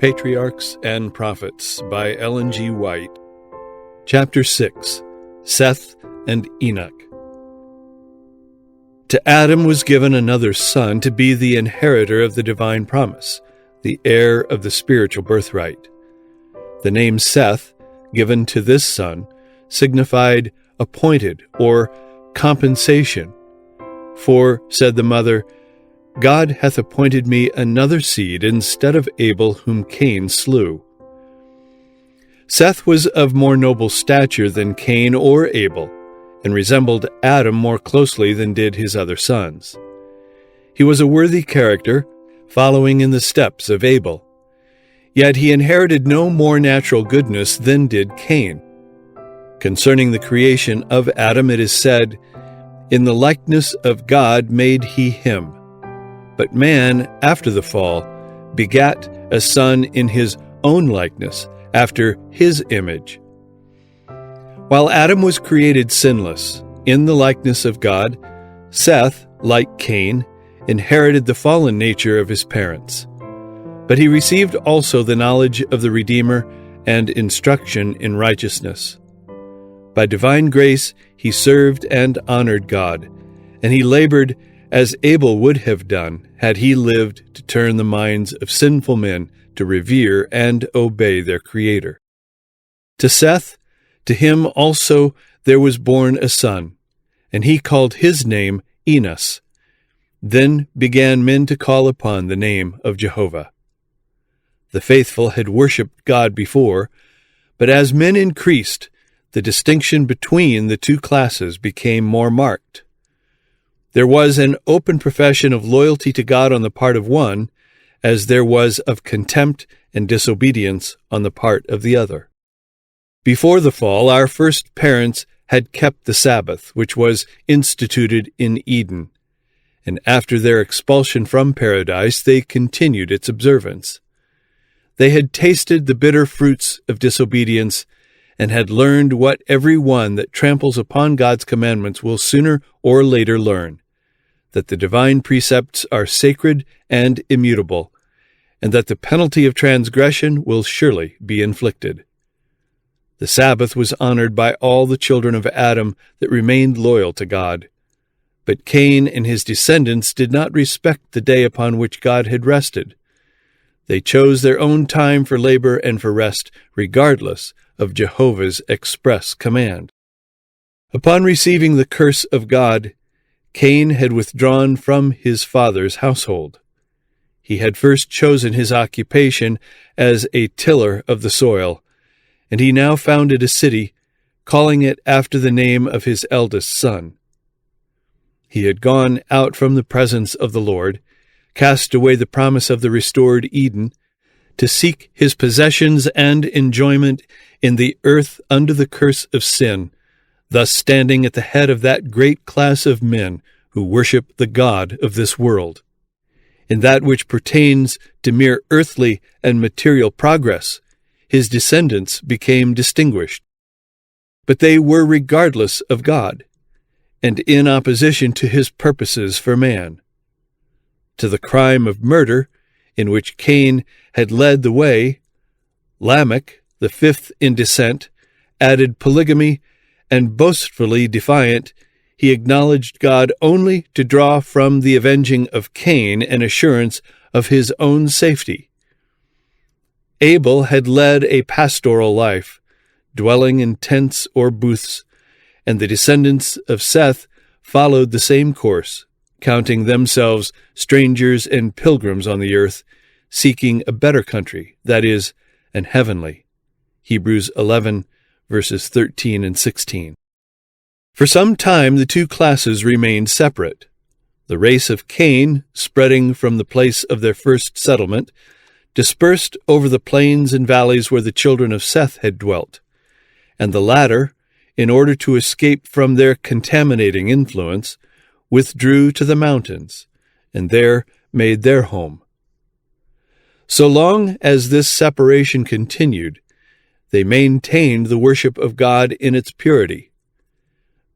Patriarchs and Prophets by EllenWhite. Chapter 6. Seth and Enoch. To Adam was given another son to be the inheritor of the divine promise, the heir of the spiritual birthright. The name Seth, given to this son, signified appointed or compensation. For, said the mother, God hath appointed me another seed instead of Abel whom Cain slew. Seth was of more noble stature than Cain or Abel, and resembled Adam more closely than did his other sons. He was a worthy character, following in the steps of Abel. Yet he inherited no more natural goodness than did Cain. Concerning the creation of Adam it is said, In the likeness of God made he him. But man, after the fall, begat a son in his own likeness, after his image. While Adam was created sinless, in the likeness of God, Seth, like Cain, inherited the fallen nature of his parents. But he received also the knowledge of the Redeemer and instruction in righteousness. By divine grace he served and honored God, and he labored as Abel would have done had he lived to turn the minds of sinful men to revere and obey their Creator. To Seth, to him also there was born a son, and he called his name Enoch. Then began men to call upon the name of Jehovah. The faithful had worshipped God before, but as men increased, the distinction between the two classes became more marked. There was an open profession of loyalty to God on the part of one, as there was of contempt and disobedience on the part of the other. Before the fall, our first parents had kept the Sabbath, which was instituted in Eden, and after their expulsion from paradise, they continued its observance. They had tasted the bitter fruits of disobedience and had learned what every one that tramples upon God's commandments will sooner or later learn, that the divine precepts are sacred and immutable, and that the penalty of transgression will surely be inflicted. The Sabbath was honored by all the children of Adam that remained loyal to God. But Cain and his descendants did not respect the day upon which God had rested. They chose their own time for labor and for rest, regardless of Jehovah's express command. Upon receiving the curse of God, Cain had withdrawn from his father's household. He had first chosen his occupation as a tiller of the soil, and he now founded a city, calling it after the name of his eldest son. He had gone out from the presence of the Lord, cast away the promise of the restored Eden, to seek his possessions and enjoyment in the earth under the curse of sin, thus standing at the head of that great class of men who worship the God of this world. In that which pertains to mere earthly and material progress, his descendants became distinguished. But they were regardless of God, and in opposition to his purposes for man. To the crime of murder, in which Cain had led the way, Lamech, the fifth in descent, added polygamy, and boastfully defiant, he acknowledged God only to draw from the avenging of Cain an assurance of his own safety. Abel had led a pastoral life, dwelling in tents or booths, and the descendants of Seth followed the same course, counting themselves strangers and pilgrims on the earth, seeking a better country, that is, an heavenly. Hebrews 11, verses 13 and 16. For some time the two classes remained separate. The race of Cain, spreading from the place of their first settlement, dispersed over the plains and valleys where the children of Seth had dwelt, and the latter, in order to escape from their contaminating influence, withdrew to the mountains, and there made their home. So long as this separation continued, they maintained the worship of God in its purity.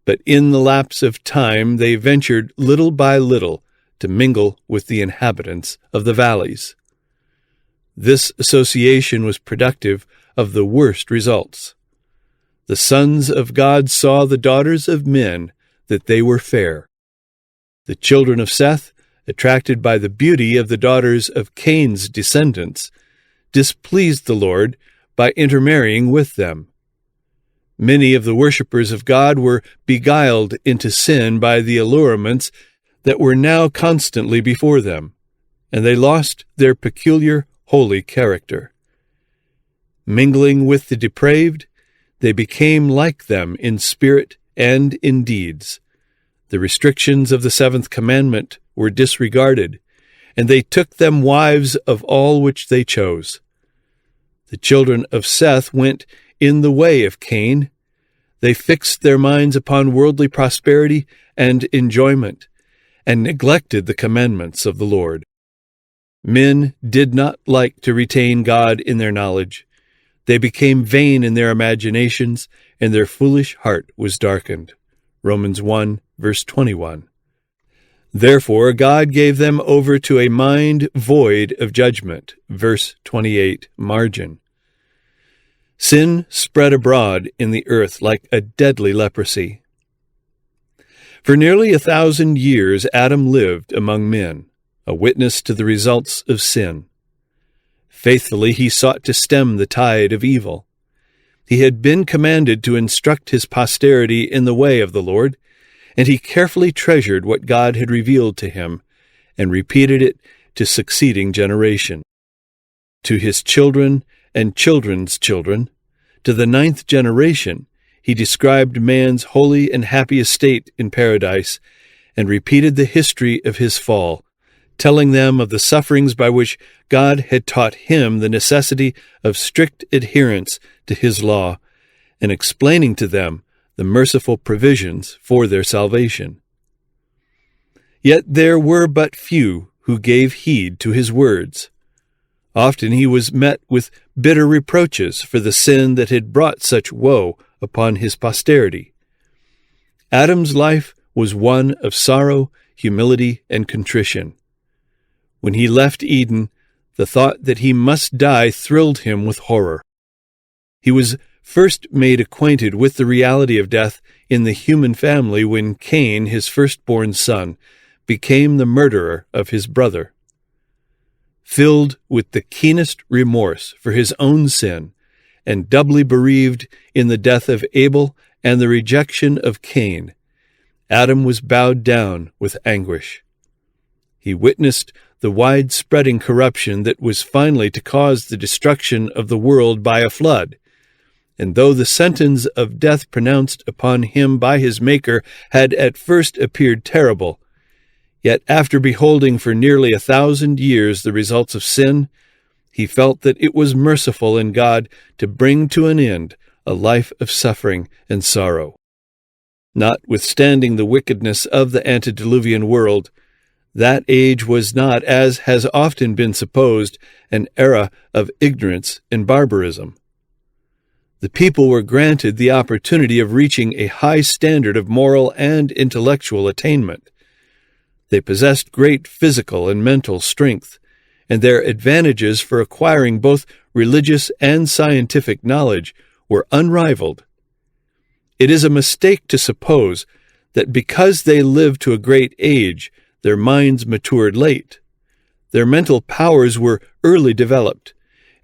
But in the lapse of time they ventured little by little to mingle with the inhabitants of the valleys. This association was productive of the worst results. The sons of God saw the daughters of men that they were fair. The children of Seth, attracted by the beauty of the daughters of Cain's descendants, displeased the Lord by intermarrying with them. Many of the worshippers of God were beguiled into sin by the allurements that were now constantly before them, and they lost their peculiar holy character. Mingling with the depraved, they became like them in spirit and in deeds. The restrictions of the seventh commandment were disregarded, and they took them wives of all which they chose. The children of Seth went in the way of Cain. They fixed their minds upon worldly prosperity and enjoyment, and neglected the commandments of the Lord. Men did not like to retain God in their knowledge. They became vain in their imaginations, and their foolish heart was darkened. Romans 1, verse 21. Therefore God gave them over to a mind void of judgment. Verse 28, margin. Sin spread abroad in the earth like a deadly leprosy. For nearly 1,000 years Adam lived among men, a witness to the results of sin. Faithfully he sought to stem the tide of evil. He had been commanded to instruct his posterity in the way of the Lord, and he carefully treasured what God had revealed to him, and repeated it to succeeding generations. To his children and children's children, to the 9th generation, he described man's holy and happy estate in paradise, and repeated the history of his fall, telling them of the sufferings by which God had taught him the necessity of strict adherence to his law, and explaining to them the merciful provisions for their salvation. Yet there were but few who gave heed to his words. Often he was met with bitter reproaches for the sin that had brought such woe upon his posterity. Adam's life was one of sorrow, humility, and contrition. When he left Eden, the thought that he must die thrilled him with horror. He was first made acquainted with the reality of death in the human family when Cain, his firstborn son, became the murderer of his brother. Filled with the keenest remorse for his own sin, and doubly bereaved in the death of Abel and the rejection of Cain, Adam was bowed down with anguish. He witnessed the wide-spreading corruption that was finally to cause the destruction of the world by a flood. And though the sentence of death pronounced upon him by his Maker had at first appeared terrible, yet after beholding for nearly 1,000 years the results of sin, he felt that it was merciful in God to bring to an end a life of suffering and sorrow. Notwithstanding the wickedness of the antediluvian world, that age was not, as has often been supposed, an era of ignorance and barbarism. The people were granted the opportunity of reaching a high standard of moral and intellectual attainment. They possessed great physical and mental strength, and their advantages for acquiring both religious and scientific knowledge were unrivaled. It is a mistake to suppose that because they lived to a great age, their minds matured late. Their mental powers were early developed,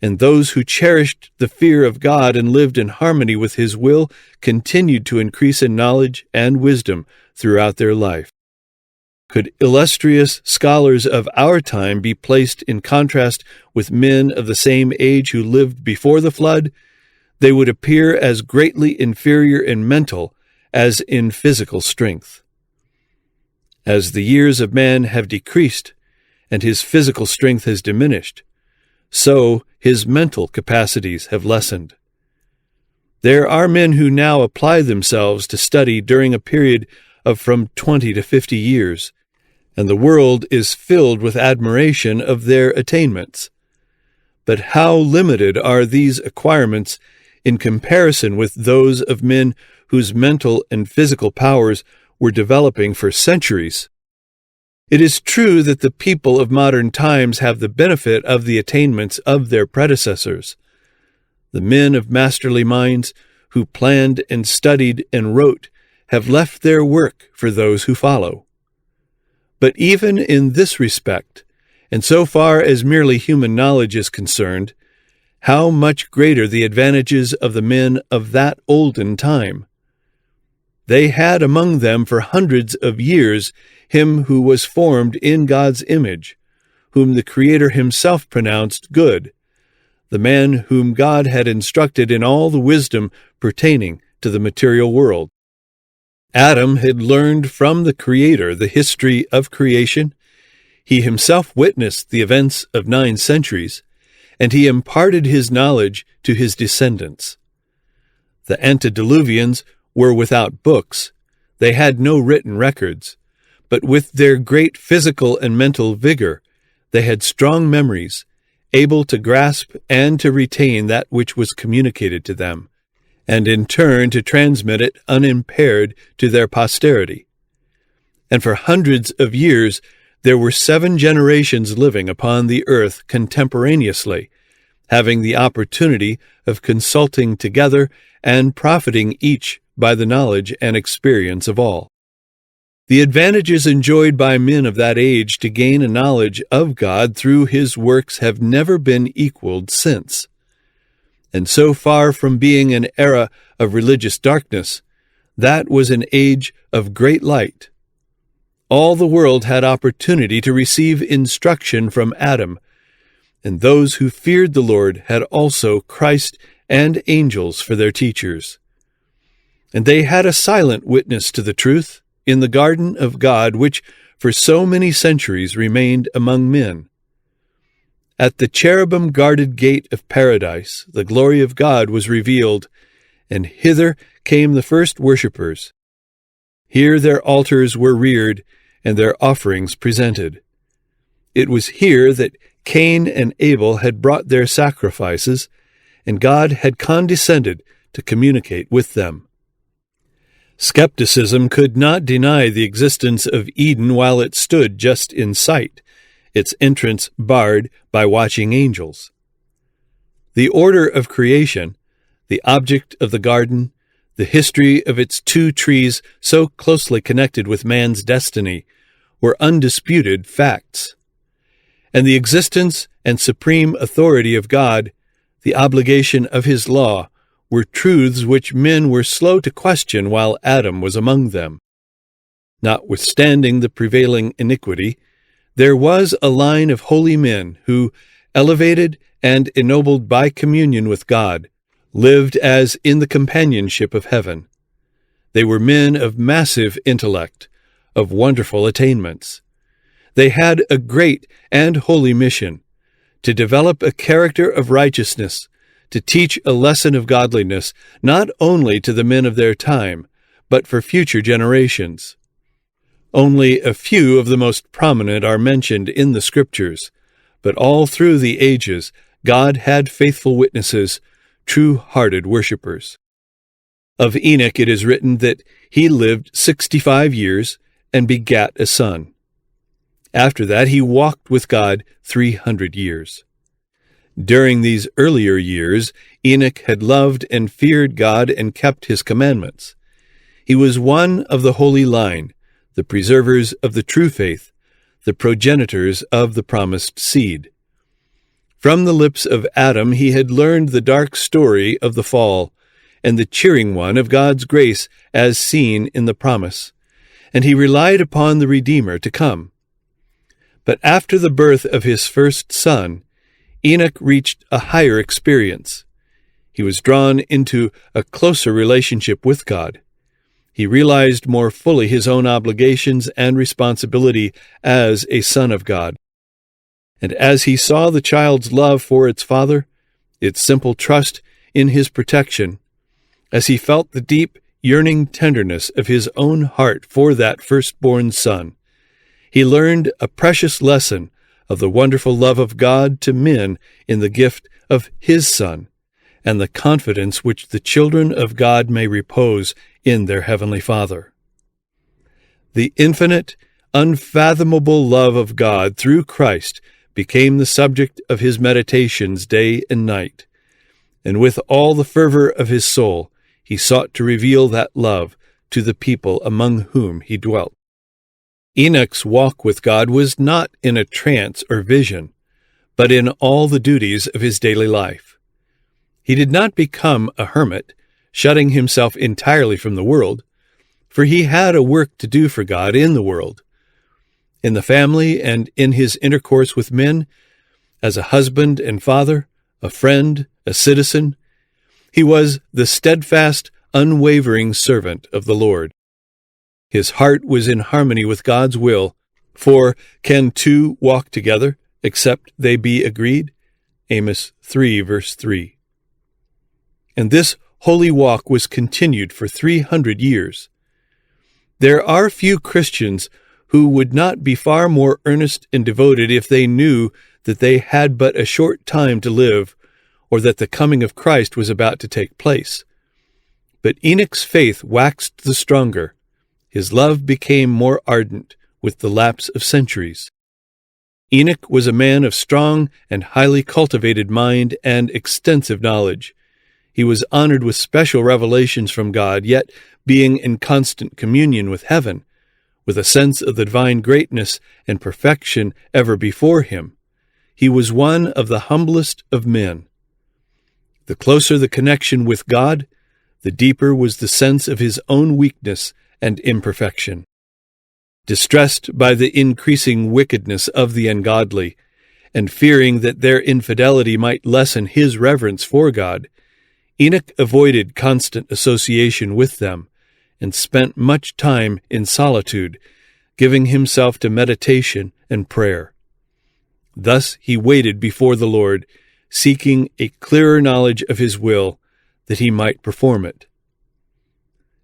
and those who cherished the fear of God and lived in harmony with His will continued to increase in knowledge and wisdom throughout their life. Could illustrious scholars of our time be placed in contrast with men of the same age who lived before the flood, they would appear as greatly inferior in mental as in physical strength. As the years of man have decreased, and his physical strength has diminished, so his mental capacities have lessened. There are men who now apply themselves to study during a period of from 20 to 50 years, and the world is filled with admiration of their attainments. But how limited are these acquirements in comparison with those of men whose mental and physical powers were developing for centuries? It is true that the people of modern times have the benefit of the attainments of their predecessors. The men of masterly minds who planned and studied and wrote have left their work for those who follow. But even in this respect, and so far as merely human knowledge is concerned, how much greater the advantages of the men of that olden time! They had among them for hundreds of years him who was formed in God's image, whom the Creator himself pronounced good, the man whom God had instructed in all the wisdom pertaining to the material world. Adam had learned from the Creator the history of creation. He himself witnessed the events of 9 centuries, and he imparted his knowledge to his descendants. The antediluvians were without books. They had no written records, but with their great physical and mental vigor, they had strong memories, able to grasp and to retain that which was communicated to them, and in turn to transmit it unimpaired to their posterity. And for hundreds of years there were 7 generations living upon the earth contemporaneously, having the opportunity of consulting together and profiting each by the knowledge and experience of all. The advantages enjoyed by men of that age to gain a knowledge of God through his works have never been equaled since. And so far from being an era of religious darkness, that was an age of great light. All the world had opportunity to receive instruction from Adam, and those who feared the Lord had also Christ and angels for their teachers. And they had a silent witness to the truth in the garden of God, which for so many centuries remained among men. At the cherubim-guarded gate of paradise, the glory of God was revealed, and hither came the first worshippers. Here their altars were reared, and their offerings presented. It was here that Cain and Abel had brought their sacrifices, and God had condescended to communicate with them. Skepticism could not deny the existence of Eden while it stood just in sight, its entrance barred by watching angels. The order of creation, the object of the garden, the history of its 2 trees so closely connected with man's destiny, were undisputed facts. And the existence and supreme authority of God, the obligation of his law, were truths which men were slow to question while Adam was among them. Notwithstanding the prevailing iniquity, there was a line of holy men who, elevated and ennobled by communion with God, lived as in the companionship of heaven. They were men of massive intellect, of wonderful attainments. They had a great and holy mission, to develop a character of righteousness, to teach a lesson of godliness not only to the men of their time, but for future generations. Only a few of the most prominent are mentioned in the Scriptures, but all through the ages God had faithful witnesses, true-hearted worshippers. Of Enoch it is written that he lived 65 years and begat a son. After that he walked with God 300 years. During these earlier years, Enoch had loved and feared God and kept his commandments. He was one of the holy line, the preservers of the true faith, the progenitors of the promised seed. From the lips of Adam he had learned the dark story of the fall, and the cheering one of God's grace as seen in the promise, and he relied upon the Redeemer to come. But after the birth of his first son, Enoch reached a higher experience. He was drawn into a closer relationship with God. He realized more fully his own obligations and responsibility as a son of God. And as he saw the child's love for its father, its simple trust in his protection, as he felt the deep, yearning tenderness of his own heart for that firstborn son, he learned a precious lesson of the wonderful love of God to men in the gift of his Son, and the confidence which the children of God may repose in their Heavenly Father. The infinite, unfathomable love of God through Christ became the subject of his meditations day and night, and with all the fervor of his soul he sought to reveal that love to the people among whom he dwelt. Enoch's walk with God was not in a trance or vision, but in all the duties of his daily life. He did not become a hermit, shutting himself entirely from the world, for he had a work to do for God in the world. In the family and in his intercourse with men, as a husband and father, a friend, a citizen, he was the steadfast, unwavering servant of the Lord. His heart was in harmony with God's will, for can two walk together except they be agreed? Amos 3, verse 3. And this holy walk was continued for 300 years. There are few Christians who would not be far more earnest and devoted if they knew that they had but a short time to live, or that the coming of Christ was about to take place. But Enoch's faith waxed the stronger. His love became more ardent with the lapse of centuries. Enoch was a man of strong and highly cultivated mind and extensive knowledge. He was honored with special revelations from God, yet being in constant communion with heaven, with a sense of the divine greatness and perfection ever before him. He was one of the humblest of men. The closer the connection with God, the deeper was the sense of his own weakness and imperfection. Distressed by the increasing wickedness of the ungodly, and fearing that their infidelity might lessen his reverence for God, Enoch avoided constant association with them, and spent much time in solitude, giving himself to meditation and prayer. Thus he waited before the Lord, seeking a clearer knowledge of his will, that he might perform it.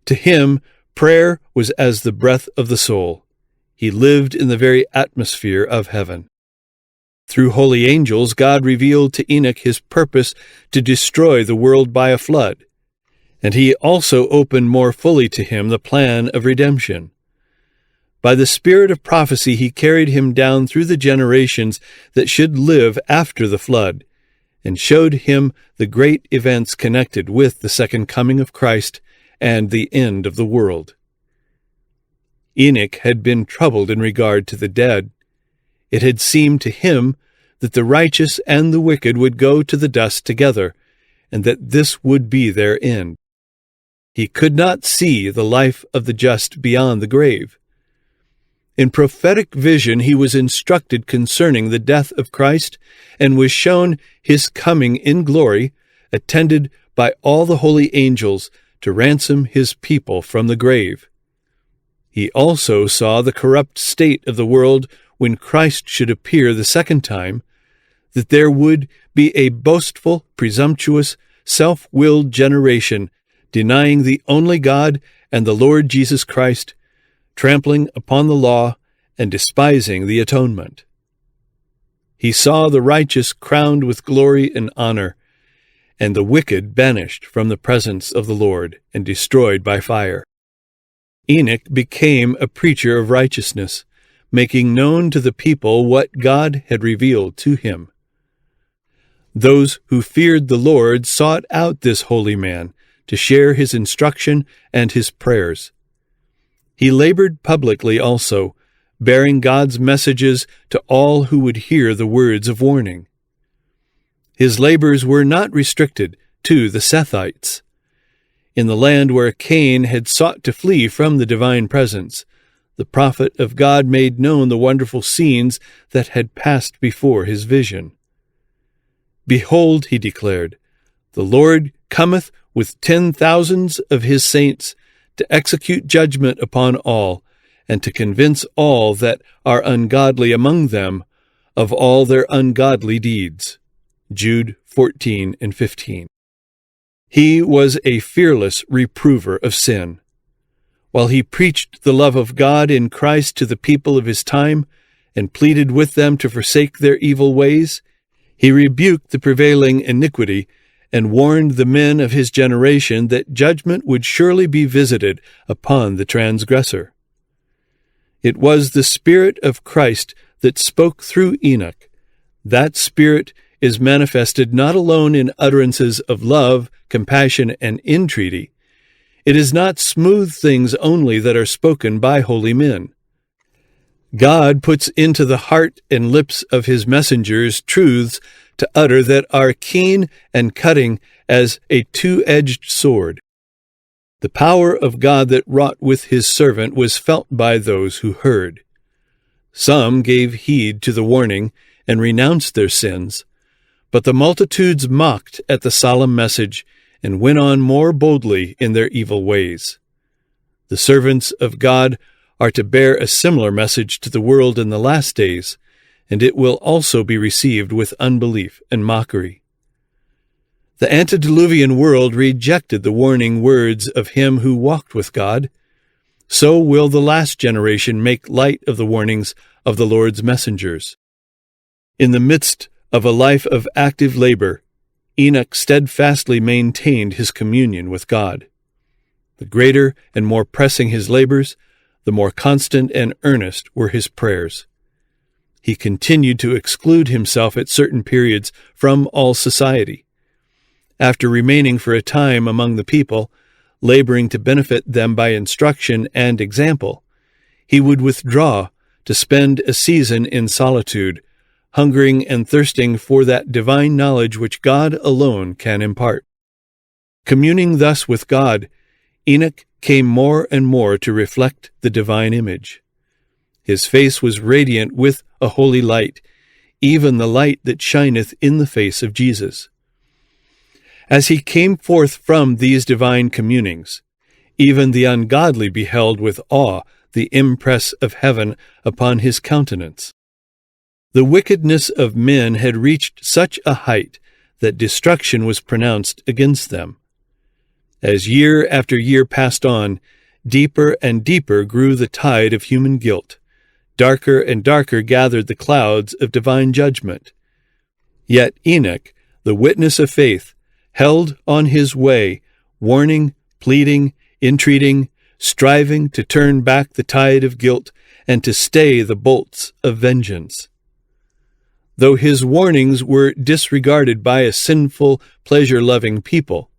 To him, prayer was as the breath of the soul. He lived in the very atmosphere of heaven. Through holy angels, God revealed to Enoch his purpose to destroy the world by a flood, and he also opened more fully to him the plan of redemption. By the spirit of prophecy he carried him down through the generations that should live after the flood, and showed him the great events connected with the second coming of Christ and the end of the world. Enoch had been troubled in regard to the dead. It had seemed to him that the righteous and the wicked would go to the dust together, and that this would be their end. He could not see the life of the just beyond the grave. In prophetic vision he was instructed concerning the death of Christ, and was shown his coming in glory, attended by all the holy angels, to ransom his people from the grave. He also saw the corrupt state of the world when Christ should appear the second time, that there would be a boastful, presumptuous, self-willed generation, denying the only God and the Lord Jesus Christ, trampling upon the law and despising the atonement. He saw the righteous crowned with glory and honor, and the wicked banished from the presence of the Lord and destroyed by fire. Enoch became a preacher of righteousness, making known to the people what God had revealed to him. Those who feared the Lord sought out this holy man to share his instruction and his prayers. He labored publicly also, bearing God's messages to all who would hear the words of warning. His labors were not restricted to the Sethites. In the land where Cain had sought to flee from the divine presence, the prophet of God made known the wonderful scenes that had passed before his vision. "Behold," he declared, "the Lord cometh with 10,000s of his saints to execute judgment upon all, and to convince all that are ungodly among them of all their ungodly deeds." Jude 14 and 15. He was a fearless reprover of sin. While he preached the love of God in Christ to the people of his time, and pleaded with them to forsake their evil ways, he rebuked the prevailing iniquity, and warned the men of his generation that judgment would surely be visited upon the transgressor. It was the Spirit of Christ that spoke through Enoch. That Spirit is manifested not alone in utterances of love, compassion, and entreaty. It is not smooth things only that are spoken by holy men. God puts into the heart and lips of his messengers truths to utter that are keen and cutting as a two-edged sword. The power of God that wrought with his servant was felt by those who heard. Some gave heed to the warning and renounced their sins, but the multitudes mocked at the solemn message and went on more boldly in their evil ways. The servants of God are to bear a similar message to the world in the last days, and it will also be received with unbelief and mockery. The antediluvian world rejected the warning words of him who walked with God. So will the last generation make light of the warnings of the Lord's messengers. In the midst of a life of active labor, Enoch steadfastly maintained his communion with God. The greater and more pressing his labors, the more constant and earnest were his prayers. He continued to exclude himself at certain periods from all society. After remaining for a time among the people, laboring to benefit them by instruction and example, he would withdraw to spend a season in solitude, hungering and thirsting for that divine knowledge which God alone can impart. Communing thus with God, Enoch came more and more to reflect the divine image. His face was radiant with a holy light, even the light that shineth in the face of Jesus. As he came forth from these divine communings, even the ungodly beheld with awe the impress of heaven upon his countenance. The wickedness of men had reached such a height that destruction was pronounced against them. As year after year passed on, deeper and deeper grew the tide of human guilt. Darker and darker gathered the clouds of divine judgment. Yet Enoch, the witness of faith, held on his way, warning, pleading, entreating, striving to turn back the tide of guilt and to stay the bolts of vengeance. Though his warnings were disregarded by a sinful, pleasure-loving people,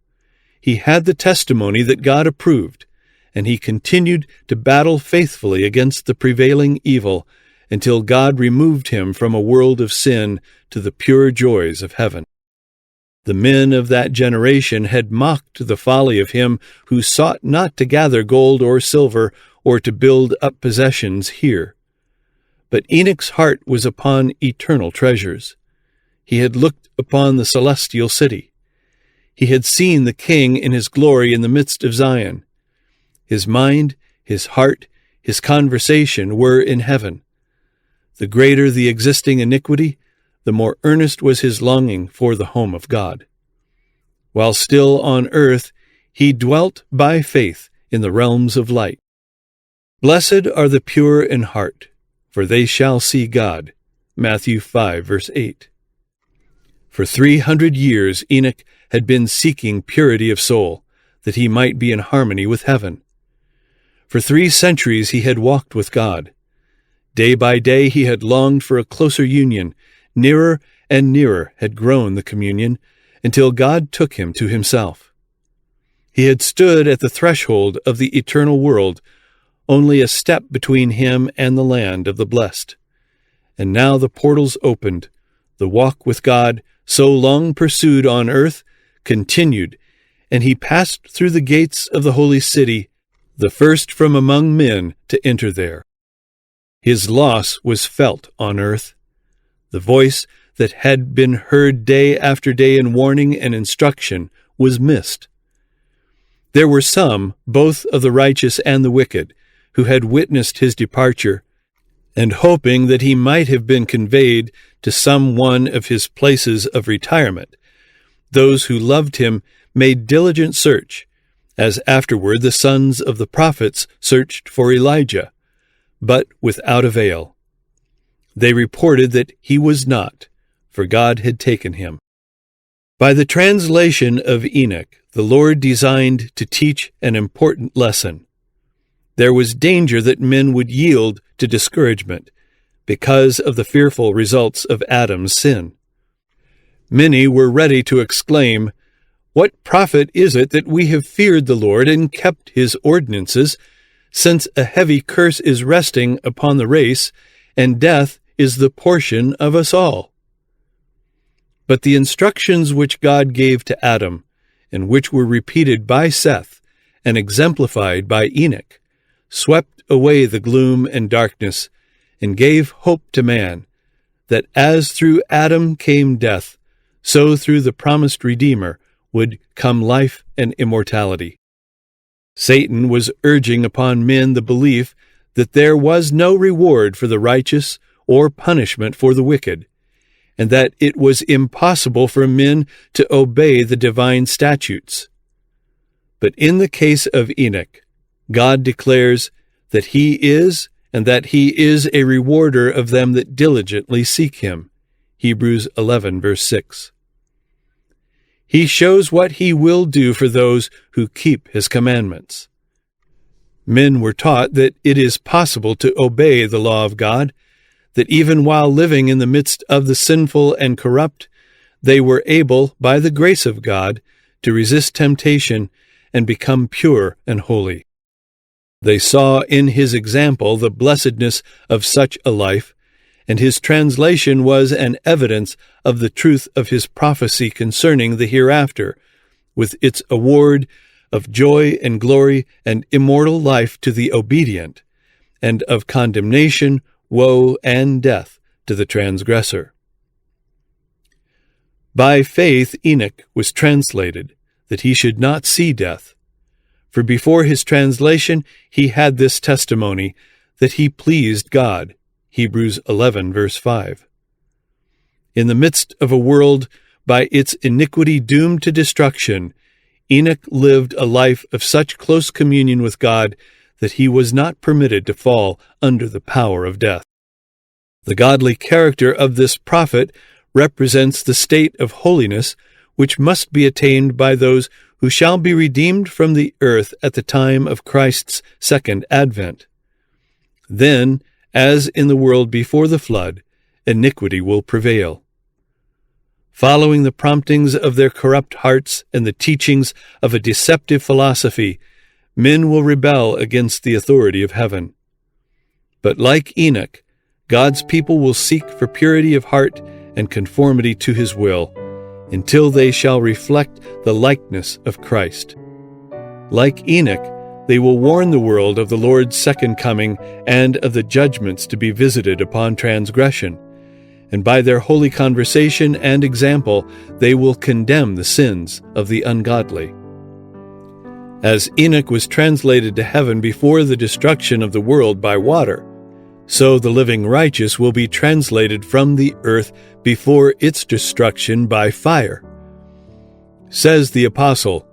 he had the testimony that God approved, and he continued to battle faithfully against the prevailing evil until God removed him from a world of sin to the pure joys of heaven. The men of that generation had mocked the folly of him who sought not to gather gold or silver or to build up possessions here. But Enoch's heart was upon eternal treasures. He had looked upon the celestial city. He had seen the King in his glory in the midst of Zion. His mind, his heart, his conversation were in heaven. The greater the existing iniquity, the more earnest was his longing for the home of God. While still on earth, he dwelt by faith in the realms of light. Blessed are the pure in heart, for they shall see God. Matthew 5, verse 8. For 300 years Enoch had been seeking purity of soul, that he might be in harmony with heaven. For 3 centuries he had walked with God. Day by day he had longed for a closer union. Nearer and nearer had grown the communion, until God took him to himself. He had stood at the threshold of the eternal world, only a step between him and the land of the blessed. And now the portals opened. The walk with God, so long pursued on earth, continued, and he passed through the gates of the holy city, the first from among men to enter there. His loss was felt on earth. The voice that had been heard day after day in warning and instruction was missed. There were some, both of the righteous and the wicked, who had witnessed his departure, and hoping that he might have been conveyed to some one of his places of retirement, those who loved him made diligent search, as afterward the sons of the prophets searched for Elijah, but without avail. They reported that he was not, for God had taken him. By the translation of Enoch, the Lord designed to teach an important lesson. there was danger that men would yield to discouragement because of the fearful results of Adam's sin. Many were ready to exclaim, "What profit is it that we have feared the Lord and kept his ordinances, since a heavy curse is resting upon the race, and death is the portion of us all?" But the instructions which God gave to Adam, and which were repeated by Seth and exemplified by Enoch, swept away the gloom and darkness, and gave hope to man, that as through Adam came death, so through the promised Redeemer would come life and immortality. Satan was urging upon men the belief that there was no reward for the righteous or punishment for the wicked, and that it was impossible for men to obey the divine statutes. But in the case of Enoch, God declares that he is, and that he is a rewarder of them that diligently seek him. Hebrews 11, verse 6. He shows what he will do for those who keep his commandments. Men were taught that it is possible to obey the law of God, that even while living in the midst of the sinful and corrupt, they were able, by the grace of God, to resist temptation and become pure and holy. They saw in his example the blessedness of such a life, and his translation was an evidence of the truth of his prophecy concerning the hereafter, with its award of joy and glory and immortal life to the obedient, and of condemnation, woe, and death to the transgressor. By faith Enoch was translated, that he should not see death. For before his translation he had this testimony, that he pleased God. Hebrews 11, verse 5. In the midst of a world by its iniquity doomed to destruction, Enoch lived a life of such close communion with God that he was not permitted to fall under the power of death. The godly character of this prophet represents the state of holiness which must be attained by those who shall be redeemed from the earth at the time of Christ's second advent. Then, as in the world before the flood, iniquity will prevail. Following the promptings of their corrupt hearts and the teachings of a deceptive philosophy, men will rebel against the authority of heaven. But like Enoch, God's people will seek for purity of heart and conformity to his will, until they shall reflect the likeness of Christ. Like Enoch, they will warn the world of the Lord's second coming and of the judgments to be visited upon transgression, and by their holy conversation and example they will condemn the sins of the ungodly. As Enoch was translated to heaven before the destruction of the world by water, so the living righteous will be translated from the earth before its destruction by fire. Says the apostle,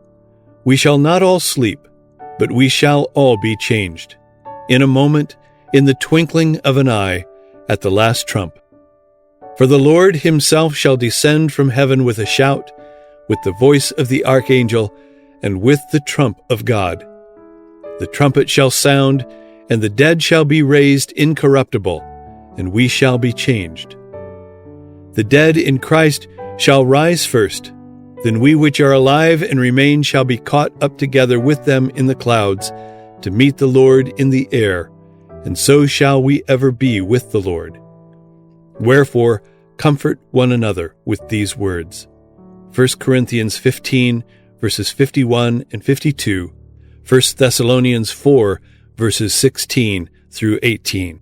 "We shall not all sleep, but we shall all be changed, in a moment, in the twinkling of an eye, at the last trump. For the Lord himself shall descend from heaven with a shout, with the voice of the archangel, and with the trump of God. The trumpet shall sound, and the dead shall be raised incorruptible, and we shall be changed. The dead in Christ shall rise first, then we which are alive and remain shall be caught up together with them in the clouds, to meet the Lord in the air, and so shall we ever be with the Lord. Wherefore, comfort one another with these words." 1 Corinthians 15, verses 51 and 52, 1 Thessalonians 4, verses 16 through 18.